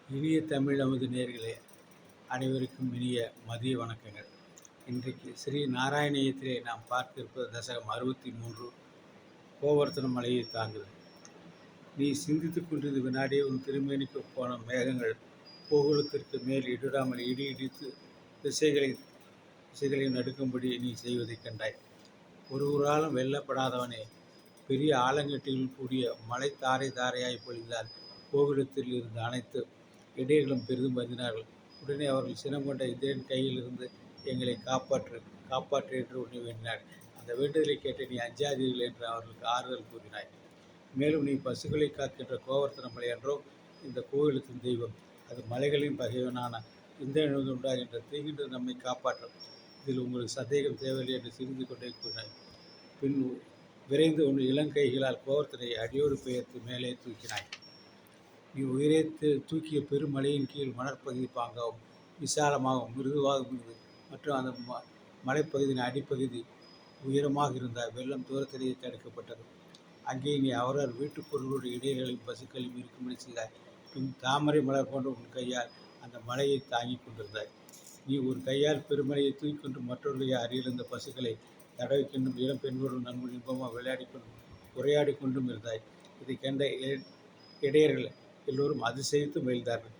இனிய தமிழ் அமுது நேயர்களே, அனைவருக்கும் இனிய மதிய வணக்கங்கள். இன்றைக்கு ஸ்ரீ நாராயணியத்திலே நாம் பார்க்க இருப்பது தசகம் 63, கோவர்த்தன மலையை தாங்குது. நீ சிந்தித்துக் கொண்டிருந்த வினாடியே உன் திருமேனிக்கு போன மேகங்கள் கோகுலத்திற்கு மேல் இடாமல் இடி இடித்து திசைகளை நடுக்கும்படி நீ செய்வதைக் கண்டாய். ஒருவராலும் வெல்லப்படாதவனே, பெரிய ஆலங்கட்டியில் கூடிய மழை தாரை தாரையாய் பொழிந்தால் கோகுலத்தில் இருந்த அனைத்து இடையர்களும் பெரிதும் வருந்தினார்கள். உடனே அவர்கள் சினம் கொண்ட இந்திரன் கையில் இருந்து எங்களை காப்பாற்று என்று உன்னை வேண்டினார். அந்த வேண்டுதலை கேட்டு நீ அஞ்சாதீர்கள் என்று அவர்களுக்கு ஆறுதல் கூறினாய். மேலும் நீ பசுக்களை காக்கின்ற கோவர்த்தன மலை என்றோ இந்த கோவிலத்தின் தெய்வம். அது மலைகளின் பகைவனான இந்திரனிலிருந்து உண்டாகின்ற தீங்கின்று நம்மை காப்பாற்றும். இதில் உங்களுக்கு சந்தேகம் தேவையில்லை என்று சிரிந்து கொண்டே கூறினாய். பின் விரைந்து உன் இளங்கைகளால் கோவர்த்தனை அடியோடு பெயர்த்து மேலே தூக்கினாய். நீ உயிரை தூக்கிய பெருமலையின் கீழ் மணற்பகுதி பாங்காகவும் விசாலமாகவும் மிருதுவாகவும் இருந்தது. மற்றும் அந்த மலைப்பகுதியின் அடிப்பகுதி உயரமாக இருந்தால் வெள்ளம் தூரத்திலேயே தடுக்கப்பட்டது. அங்கே நீ அவரவர் வீட்டுப் பொருளுடைய இடையர்களையும் பசுக்களையும் இருக்கும்படி செய்தாய். பின் தாமரை மலர் போன்ற உன் கையால் அந்த மலையை தாங்கிக் கொண்டிருந்தாய். நீ ஒரு கையால் பெருமலையை தூக்கிக்கொண்டு மற்றொரு கையால் அருகிலிருந்த பசுக்களை தடவிக்கொண்டும் இளம் பெண்களுடன் நண்பன் இன்பமாக விளையாடி கொண்டும் உரையாடி கொண்டும் இருந்தாய். இதை கண்ட இடையர்கள் எல்லோரும் அதிசயித்து மகிழ்ந்தார்கள்.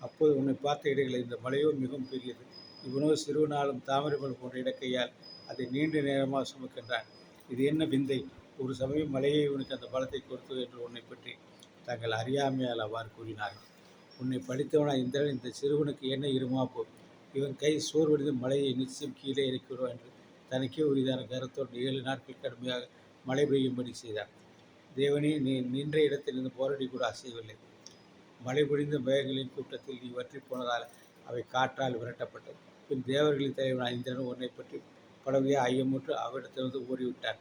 அப்போது உன்னை பார்த்த இடைகளை, இந்த மலையோ மிகவும் பெரியது, இவனோ சிறுவனாலும் தாமரைமல் போன்ற இடக்கையால் அதை நீண்ட நேரமாக சுமக்கின்றான். இது என்ன விந்தை! ஒரு சமயம் மலையை இவனுக்கு அந்த பலத்தை கொடுத்தது என்று உன்னை பற்றி தங்கள் அறியாமையால் அவ்வாறு கூறினார்கள். உன்னை படித்தவனா இந்திரன் இந்த சிறுவனுக்கு என்ன இருமாப்போ, இவன் கை சோர்வடைந்து மலையை நிச்சயம் கீழே இறக்கிவிடுவான் என்று தனக்கே உரிதான கருத்தோடு 7 நாட்கள் கடுமையாக மழை பெய்யும்படி செய்தான். தேவனே, நீ நின்ற இடத்திலிருந்து போராடி கூட அசையவில்லை. மழை பொழிந்த மேகங்களின் கூட்டத்தில் நீ வற்றி போனதால் அவை காற்றால் விரட்டப்பட்டது. பின் தேவர்களின் தலைவன் இந்திரன் உன்னை பற்றி படவையாக ஐயமுற்று அவ்விடத்திலிருந்து ஓடிவிட்டான்.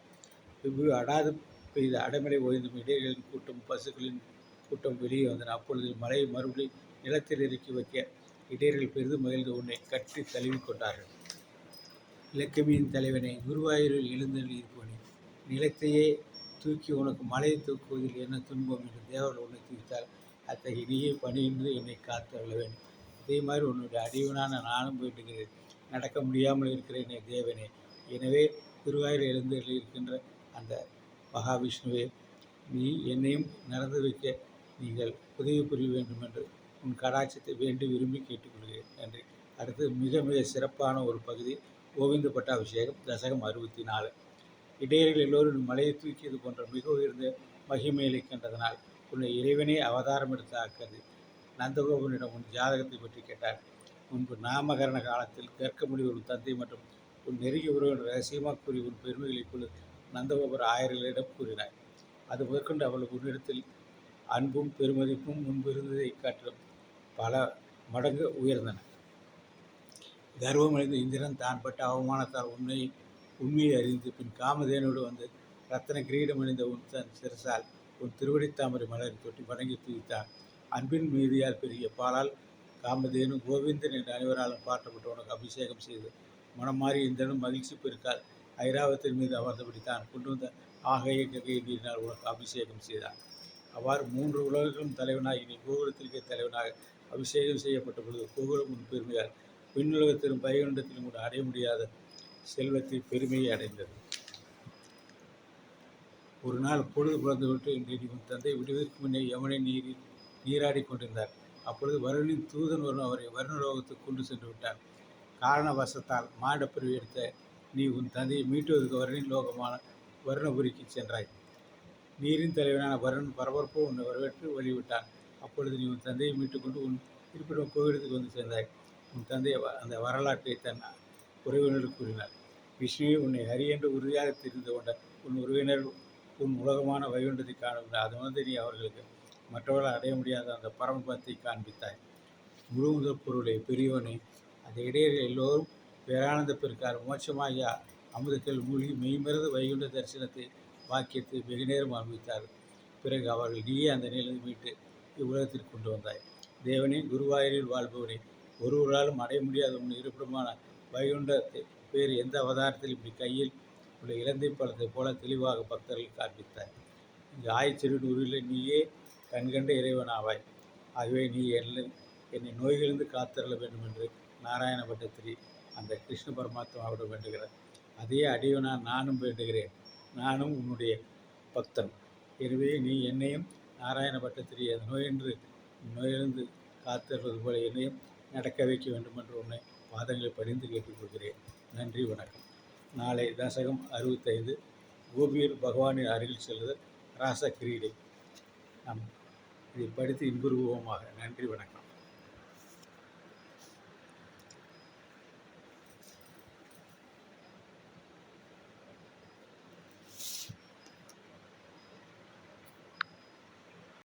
பின்பு அடாது பெய்த அடைமழை ஓய்ந்தும் இடையர்களின் கூட்டம் பசுக்களின் கூட்டம் வெளியே வந்தன. அப்பொழுது மழையை மறுபடியும் நிலத்தில் இறக்கி வைக்க இடையர்கள் பெரிதும் மகிழ்ந்து உன்னை கட்டி தழுவி கொண்டார்கள். இலக்கமியின் தலைவனை, குருவாயூரில் எழுந்தருளி இருப்பவனே, நிலத்தையே தூக்கி உனக்கு மலையை தூக்குவதில் என்ன துன்பம் என்று தேவர்கள் உன்னை தூக்கித்தால் அத்தகைய நீயே பணியின்றி என்னை காத்து அருள வேண்டும். இதே மாதிரி உன்னுடைய அடிவனான நானும் வேண்டுகிறேன். நடக்க முடியாமல் இருக்கிறேனே தேவனே. எனவே குருவாயூர் எழுந்தருளி இருக்கின்ற அந்த மகாவிஷ்ணுவே, நீ என்னையும் நடந்து வைக்க நீங்கள் உதவி புரிய வேண்டும் என்று உன் கடாட்சத்தை வேண்டி விரும்பி கேட்டுக்கொள்கிறேன். நன்றி. அடுத்து மிக மிக சிறப்பான ஒரு பகுதி, கோவிந்த பட்டாபிஷேகம், தசகம் 64. இடையர்கள் எல்லோரும் மலையை தூக்கியது போன்ற மிக உயர்ந்த மகிமையை கண்டதனால் உன்னை இறைவனே அவதாரம் எடுத்த ஆக்கது நந்தகோபனிடம் உன் ஜாதகத்தை பற்றி கேட்டார். முன்பு நாமகரண காலத்தில் கற்கமுடி ஒரு தந்தை மற்றும் உன் நெருங்கிய உறவினர் ரகசியமாக கூறி உன் பெருமைகளை கொண்டு நந்தகோபர் 1000 கூறினார். அது முதற்கொண்டு அவளுக்கு உன்னிடத்தில் அன்பும் பெருமதிப்பும் முன்பு இருந்ததை காட்டிலும் பல மடங்கு உயர்ந்தன. கர்வமடைந்த இந்திரன் தான் பட்ட அவமானத்தால் உண்மையை அறிந்து பின் காமதேனோடு வந்து ரத்தன கிரீடம் அணிந்த உன் தன் சிரசால் உன் திருவடித்தாமரை மலரை தொட்டி வணங்கி துதித்தான். அன்பின் மீதியால் பெருகிய பாலால் காமதேனு கோவிந்தன் என்ற அனைவராலும் பாட்டப்பட்டு உனக்கு அபிஷேகம் செய்து மனம் மாறி இந்திரனும் மகிழ்ச்சி பெருக்கால் ஐராவத்தின் மீது அமர்ந்தபடி தான் கொண்டு வந்த ஆகைய ககையை மீறினால் உனக்கு அபிஷேகம் செய்தான். அவ்வாறு 3 உலகங்களும் தலைவனாகி நீ கோகுலத்திற்கே தலைவனாக அபிஷேகம் செய்யப்பட்ட பொழுது கோகுலம் உன் பெருமையால் விண்ணுலகத்திலும் பைகுண்டத்திலும் கூட அடைய முடியாத செல்வத்தை பெருமையை அடைந்தது. ஒரு நாள் பொழுது புலந்துவிட்டு இன்று உன் தந்தை விடுவதற்கு முன்னே யமுனை நீராடி கொண்டிருந்தார். அப்பொழுது வருணின் தூதன் ஒருவன் அவரை வருணலோகத்துக்கு கொண்டு சென்று விட்டார். காரணவசத்தால் மாடப்பிரிவு எடுத்த நீ உன் தந்தையை மீட்டுவதற்கு வருணின் லோகமான வருணபுரிக்கு சென்றாய். நீரின் தலைவனான வருணன் பரபரப்போ உன்னை வரவேற்று வழிவிட்டான். அப்பொழுது நீ உன் தந்தையை மீட்டுக்கொண்டு உன் இருப்பிடம் கோவிலத்துக்கு வந்து சேர்ந்தாய். உன் தந்தை அந்த வரலாற்றை தன் உறவினர்கள் கூறினார். விஷ்ணுவை உன்னை ஹரி என்று உறுதியாக தெரிந்து கொண்ட உன் உறவினர் உன் உலகமான வைகுண்டத்தை காணவில்லை. அது வந்து நீ அவர்களுக்கு மற்றவர்கள் அடைய முடியாத அந்த பரமபத்தை காண்பித்தாய். முழு முதல் பொருளை பெரியவனை, அந்த இடையர்கள் எல்லோரும் பேரானந்த பெருக்கார் மோட்சமாகிய அமுதத்தில் மூழ்கி மெய்மறந்து வைகுண்ட தரிசனத்தை வாக்கியத்தை வெகு நேரம் அனுபவித்தார்கள். பிறகு அவர்கள் நீயே அந்த நிலையை மீட்டு இவ்வுலகத்திற்கு கொண்டு வந்தாய். தேவனே, குருவாயூரில் வாழ்பவனே, ஒருவராலும் அடைய முடியாத உன் இருப்பிடமான வைகுண்டத்தை வேறு எந்த அவதாரத்தில் இப்படி கையில் உள்ள இலந்தை பழத்தை போல தெளிவாக பக்தர்கள் காண்பித்தாய். இங்கு ஆய்ச்சிறுநூறில் நீயே கண்கண்ட இறைவனாவாய். ஆகவே நீ என்னை நோய்களிலிருந்து காத்தருள வேண்டும் என்று நாராயண பட்டத்திரி அந்த கிருஷ்ண பரமாத்மாவிடம் வேண்டுகிறார். அதே அடியவனாக நானும் வேண்டுகிறேன். நானும் உன்னுடைய பக்தன். எனவே நீ என்னையும் நாராயண பட்டத்திரி அந்த நோயிலிருந்து காத்தருவது போல என்னையும் நடக்க வைக்க வேண்டும் என்று உன்னை பாதங்களை பணிந்து கேட்டுக்கொள்கிறேன். நன்றி, வணக்கம். நாளை தசகம் 65 கோபியர் பகவானின் அருகில் செல்லுதல் ராச கிரீடை. நாம் இதை படித்து இன்புறுவோமாக. நன்றி, வணக்கம்.